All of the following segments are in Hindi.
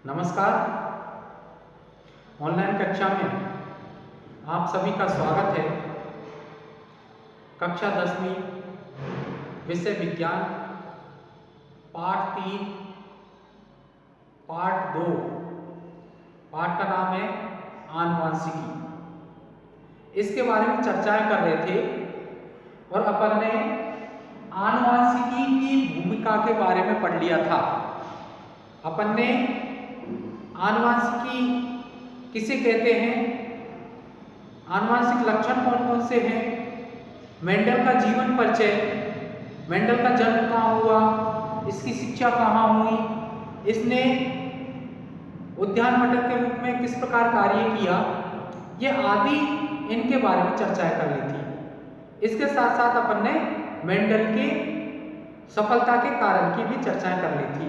नमस्कार। ऑनलाइन कक्षा में आप सभी का स्वागत है। कक्षा 10वीं विषय विज्ञान पाठ 3 पाठ 2 पाठ का नाम है आनुवंशिकी। इसके बारे में चर्चाएं कर रहे थे और अपन ने आनुवंशिकी की भूमिका के बारे में पढ़ लिया था। अपन ने आनुवंशिकी किसे कहते हैं, आनुवंशिक लक्षण कौन कौन से हैं, मेंडल का जीवन परिचय, मेंडल का जन्म कहाँ हुआ, इसकी शिक्षा कहाँ हुई, इसने उद्यान मटर के रूप में किस प्रकार कार्य किया, ये आदि इनके बारे में चर्चाएं कर ली थी। इसके साथ साथ अपन ने मेंडल के सफलता के कारण की भी चर्चाएं कर ली थी।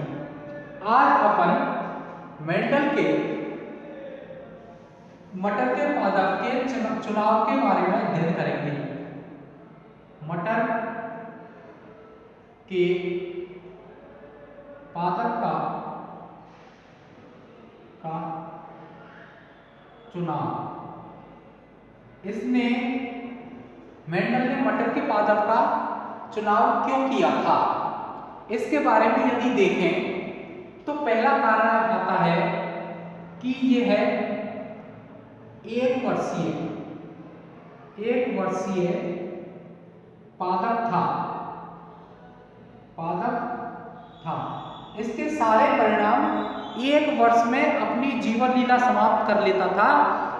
आज अपन मेंडल के मटर के पादप के चुनाव के बारे में अध्ययन करेंगे। मटर के पादप का चुनाव, इसने मेंडल ने मटर के पादप का चुनाव क्यों किया था, इसके बारे में यदि देखें तो पहला कारण आता है कि यह है एक वर्षीय पादप था। इसके सारे परिणाम एक वर्ष में अपनी जीवन लीला समाप्त कर लेता था,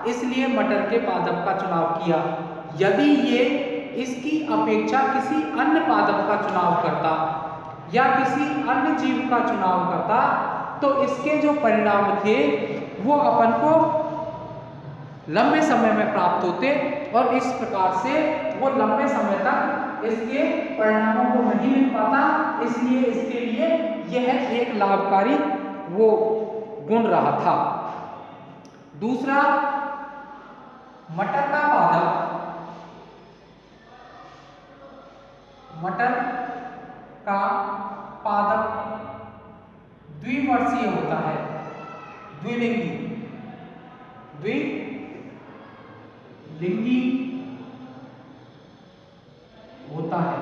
इसलिए मटर के पादप का चुनाव किया। यदि ये इसकी अपेक्षा किसी अन्य पादप का चुनाव करता या किसी अन्य जीव का चुनाव करता तो इसके जो परिणाम थे वो अपन को लंबे समय में प्राप्त होते और इस प्रकार से वो लंबे समय तक इसके परिणामों को नहीं मिल पाता, इसलिए इसके लिए यह एक लाभकारी वो गुण रहा था। दूसरा, मटर का पादप द्विवर्षीय होता है, द्विलिंगी होता है,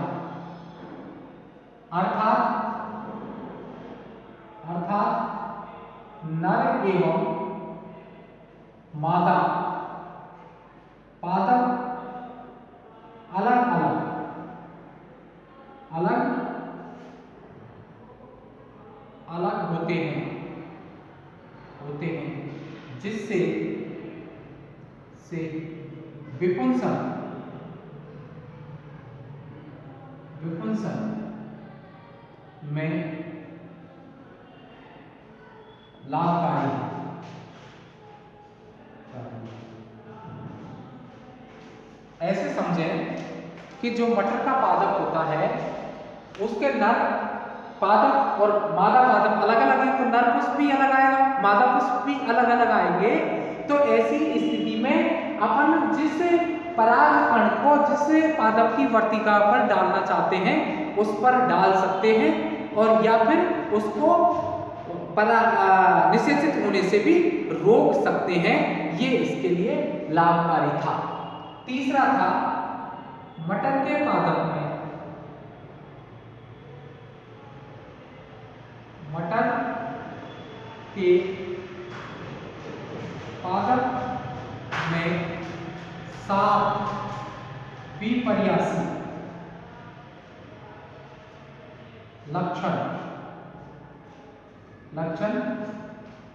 अर्थात नर एवं मादा पादप अलग होते हैं, जिससे विपुंसन में लाभकारी है। ऐसे समझें कि जो मटर का पादप होता है उसके नर पादप और मादा पादप अलग अलग है, तो नर पुष्प भी अलग आएगा, मादा पुष्प भी अलग अलग आएंगे। तो ऐसी स्थिति में अपन जिस परागकण को जिस पादप की वर्तिका पर डालना चाहते हैं उस पर डाल सकते हैं और या फिर उसको निषेचित होने से भी रोक सकते हैं, ये इसके लिए लाभकारी था। तीसरा था, मटर के पादप में सात विपर्यासी लक्षण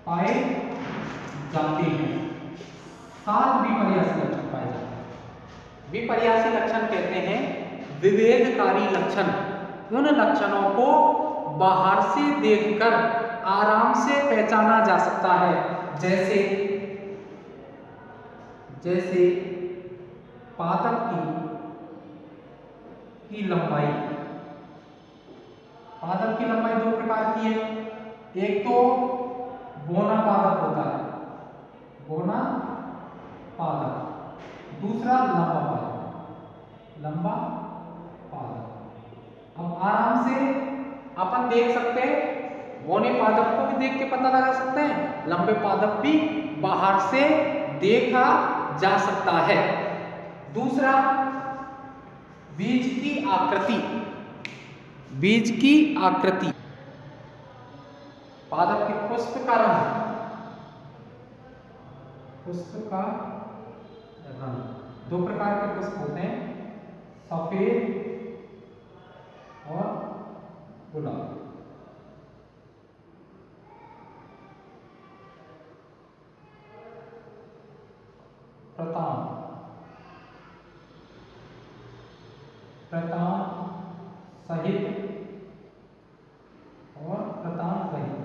पाए जाते हैं। 7 विपर्यासी लक्षण पाए जाते हैं। विपर्यासी लक्षण कहते हैं विभेदकारी लक्षण, उन लक्षणों को बाहर से देखकर आराम से पहचाना जा सकता है, जैसे पादप की लंबाई। पादप की लंबाई 2 प्रकार की है, एक तो बोना पादप होता है, बोना पादप, दूसरा लंबा पादप। अब आराम से अपन देख सकते हैं बौने पादप को भी देख के पता लगा सकते हैं, लंबे पादप भी बाहर से देखा जा सकता है। दूसरा, बीज की आकृति। बीज की आकृति, पादप के पुष्प का रंग, पुष्प का रंग, दो प्रकार के पुष्प होते हैं, सफेद और गुलाबी। प्रताम, प्रताम सहित और प्रताम रहित,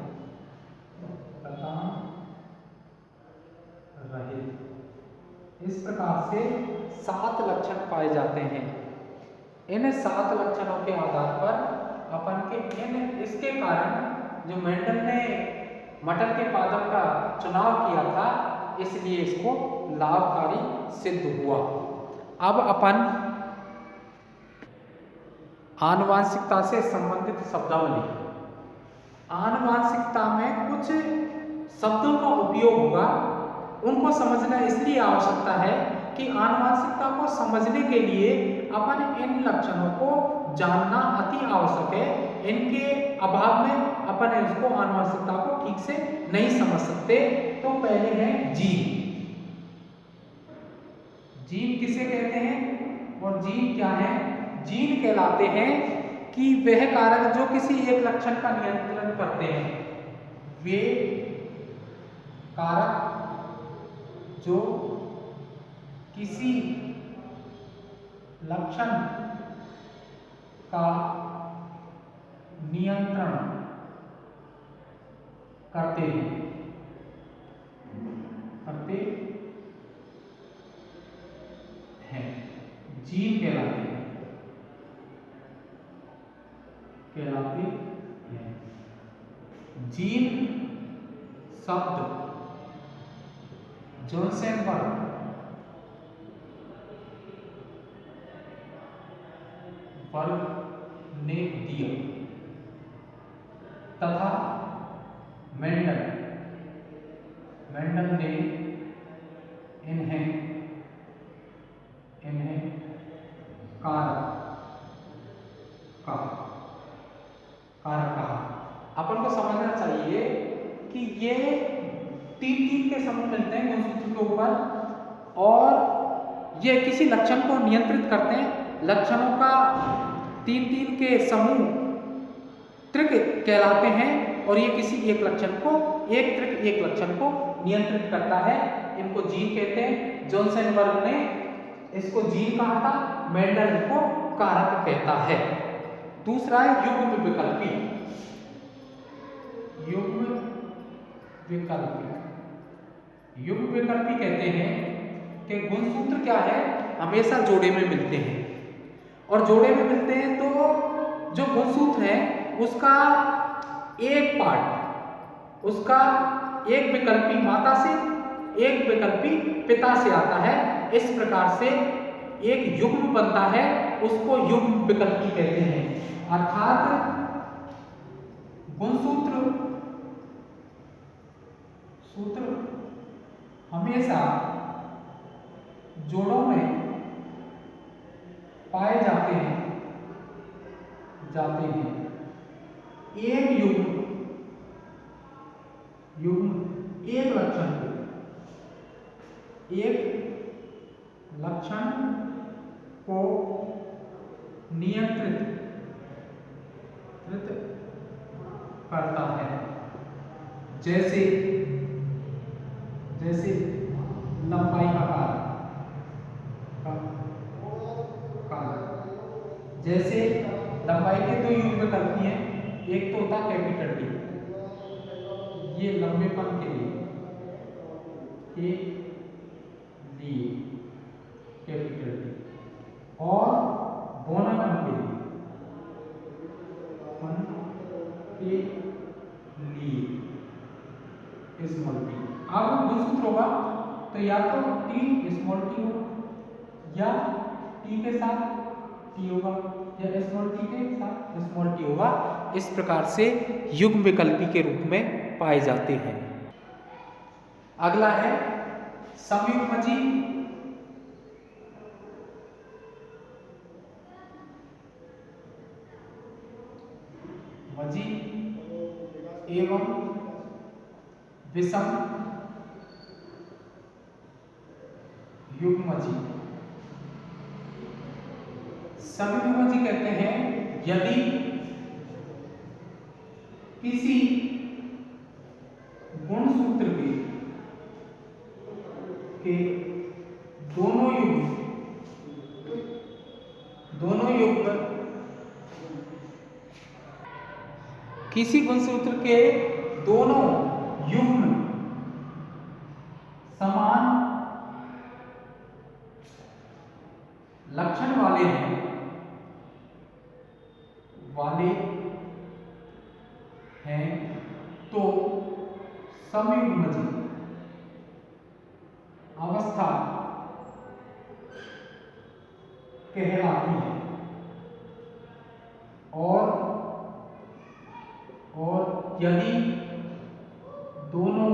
प्रताम रहित। इस प्रकार से 7 लक्षण पाए जाते हैं। इन 7 लक्षणों के आधार पर अपन के इसके कारण जो मेंडल ने मटर के पादप का चुनाव किया था, इसलिए इसको लाभकारी सिद्ध हुआ। अब अपन आनुवांशिकता से संबंधित शब्दावली। आनुवांशिकता में कुछ शब्दों का उपयोग होगा, उनको समझना इसलिए आवश्यकता है कि आनुवांशिकता को समझने के लिए अपन इन लक्षणों को जानना अति आवश्यक है। इनके अभाव में अपन इसको आनुवांशिकता को ठीक से नहीं समझ सकते। तो पहले है जीन। जीन किसे कहते हैं और जीन क्या है? जीन कहलाते हैं कि वह कारक जो किसी एक लक्षण का नियंत्रण करते हैं, वे कारक जो किसी लक्षण का नियंत्रण करते हैं, जीन कहलाते हैं। जीन शब्द जोन्सेनबर्ग ने दिया तथा मेंडल ने इन्हें कारक कहा। अपन को समझना चाहिए कि ये 3 के समूह मिलते हैं गुणसूत्र के ऊपर और ये किसी लक्षण को नियंत्रित करते हैं। लक्षणों का 3 के समूह त्रिक कहलाते हैं और ये किसी एक लक्षण को, एक त्रिक एक लक्षण को नियंत्रित करता है। इनको जीन कहते हैं। जोन्सेनबर्ग ने इसको जीन कहा था, मेंडल को कारक कहता है। दूसरा है युग्म विकल्पी। युग्म विकल्पी कहते हैं कि गुणसूत्र क्या है, हमेशा जोड़े में मिलते हैं और जोड़े में मिलते हैं तो जो गुणसूत्र है उसका एक पार्ट, उसका एक विकल्पी माता से, एक विकल्पी पिता से आता है। इस प्रकार से एक युग्म बनता है, उसको युग्म विकल्पी कहते हैं। अर्थात गुणसूत्र हमेशा जोड़ों में पाए जाते हैं। एक एक लक्षण को नियंत्रित करता है। जैसे लंबाई का कारक, जैसे लंबाई के 2 युग्म विकल्प हैं, एक तो होता है कैपिटल टी, ये लंबेपन के लिए कैपिटल टी, और बौनापन के लिए स्मॉल टी। अब गुणसूत्र होगा तो या तो टी स्मॉल टी होगा, या टी के साथ टी होगा, या स्मॉल टी के साथ स्मॉल टी होगा। इस प्रकार से युग्म विकल्पी के रूप में पाए जाते हैं। अगला है समयुग्मजी। मजी एवं विषम युग्मजी। समयुग्मजी कहते हैं यदि किसी गुणसूत्र के दोनों युग्म किसी गुणसूत्र के दोनों युग्म समान लक्षण वाले हैं तो समयुग्मजी अवस्था कहलाती है। और यदि दोनों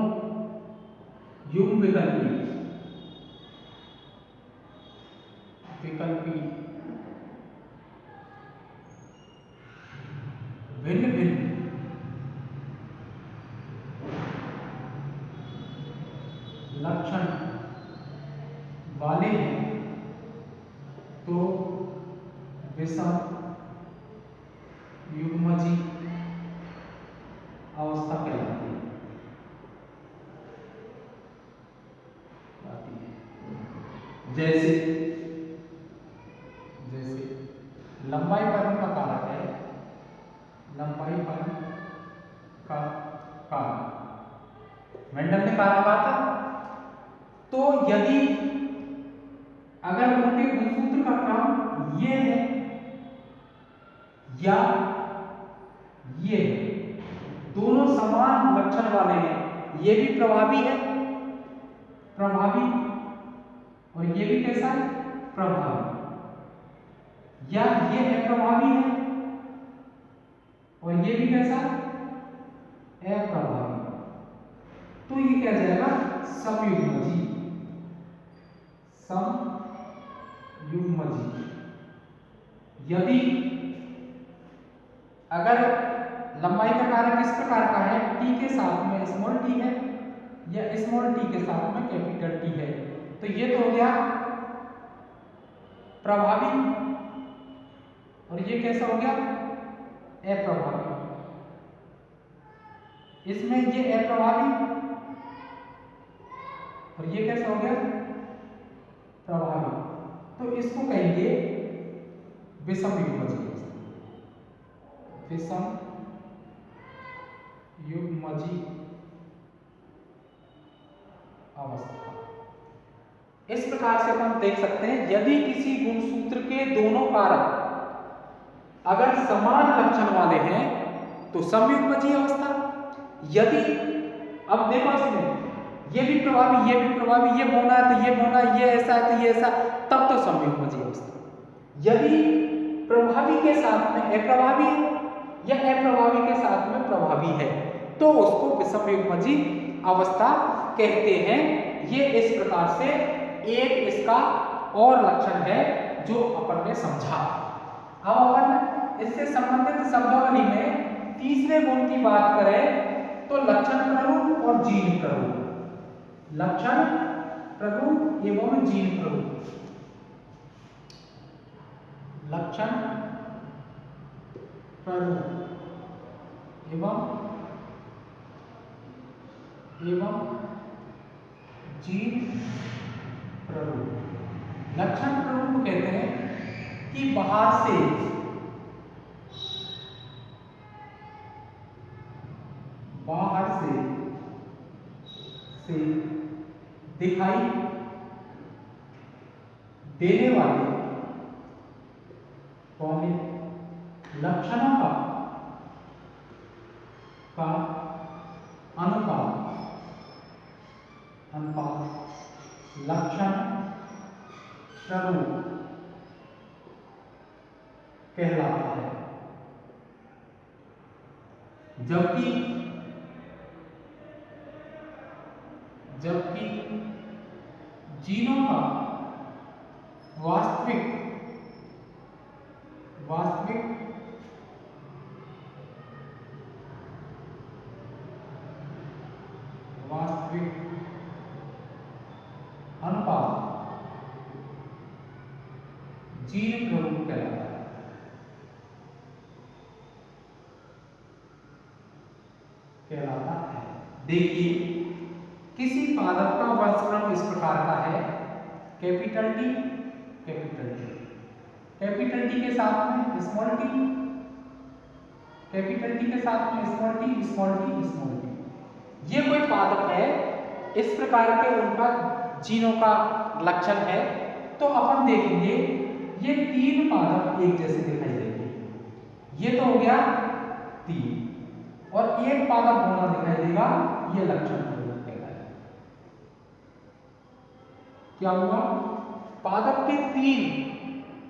युग्म विकल्पी भिन्न भिन्न लक्षण वाले हैं तो विषम युग्मजी अवस्था कहलाती है। जैसे लंबाई फलन का कारक है, लंबाई फलन का कारक मेंडल ने कारक कहा था। तो यदि अगर उनके गुणसूत्र का क्रम ये है या ये दोनों समान लक्षण वाले हैं, ये भी प्रभावी है और ये भी कैसा है प्रभावी, या ये अप्रभावी है और ये भी कैसा अप्रभावी, तो ये क्या जाएगा समयुग्मजी। यदि अगर लंबाई का कारक इस प्रकार का है, टी के साथ में स्मॉल टी है या स्मॉल टी के साथ में कैपिटल टी है, तो ये तो हो गया प्रभावी और ये कैसा हो गया अप्रभावी। इसमें ये अप्रभावी और ये कैसा हो गया प्रभावी, तो इसको कहेंगे विषम युग्मजी। विषम युग्मजी अवस्था। इस प्रकार से हम देख सकते हैं यदि किसी गुणसूत्र के दोनों कारक अगर समान लक्षण वाले हैं तो समयुग्मजी अवस्था। यदि अब देखो इसमें ये भी प्रभावी ये भी प्रभावी, ये बोना है तो ये बोना, ये ऐसा है तो ये ऐसा, तब तो समयुग्मजी अवस्था। यदि प्रभावी के साथ में अप्रभावी है या अप्रभावी के साथ में प्रभावी है तो उसको विषम युग्मजी अवस्था कहते हैं। ये इस प्रकार से एक इसका और लक्षण है जो अपन ने समझा। अब अपन इससे संबंधित शब्दावली में तीसरे गुण की बात करें तो लक्षण प्ररूप और जीन प्ररूप। लक्षण प्ररूप एवं जीन प्ररूप। लक्षण प्ररूप एवं जीन प्ररूप। लक्षण प्ररूप कहते हैं कि बाहर से दिखाई देने वाले लक्षणों का अनुपात लक्षण प्ररूप कहलाता है। जबकि जीनों का वास्तविक अनुपात जीन प्ररूप कहलाता है। देखिए, किसी पादप का वंशक्रम इस प्रकार का है, कैपिटल टी के साथ में स्मॉल टी, कैपिटल टी के साथ में स्मॉल टी। ये कोई पादप है, इस प्रकार के उनका जीनों का लक्षण है। तो अपन देखेंगे ये 3 पादप एक जैसे दिखाई देंगे। ये तो हो गया 3, और एक पादप होना दिखाई देगा, ये लक्षण कहलाएगा। क्या हुआ? पादप के 3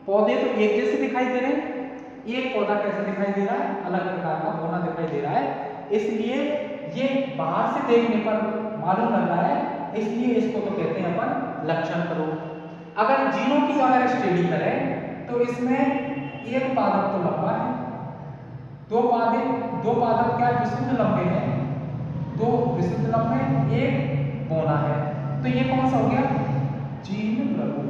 पौधे तो एक जैसे दिखाई दे रहे हैं, एक पौधा कैसे दिखाई दे रहा है? अलग प्रकार का होना दिखाई दे रहा है। इसलिए ये बाहर से देखने पर मालूम लग रहा है, इसलिए इसको तो कहते हैं अपन लक्षण प्ररूप। अगर जीनों की स्टडी करें तो इसमें एक पादप तो लंबा है, दो पादप क्या विशुद्ध लंबे हैं, 2 विशुद्ध लंबे, एक बौना है। तो ये कौन सा हो गया? जीन प्ररूप।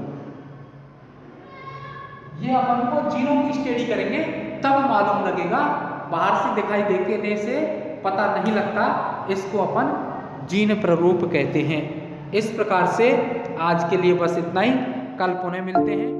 ये अपन को जीनों की स्टडी करेंगे तब मालूम लगेगा, बाहर से दिखाई देने से पता नहीं लगता। इसको अपन जीन प्ररूप कहते हैं। इस प्रकार से आज के लिए बस इतना ही। कल पुनः मिलते हैं।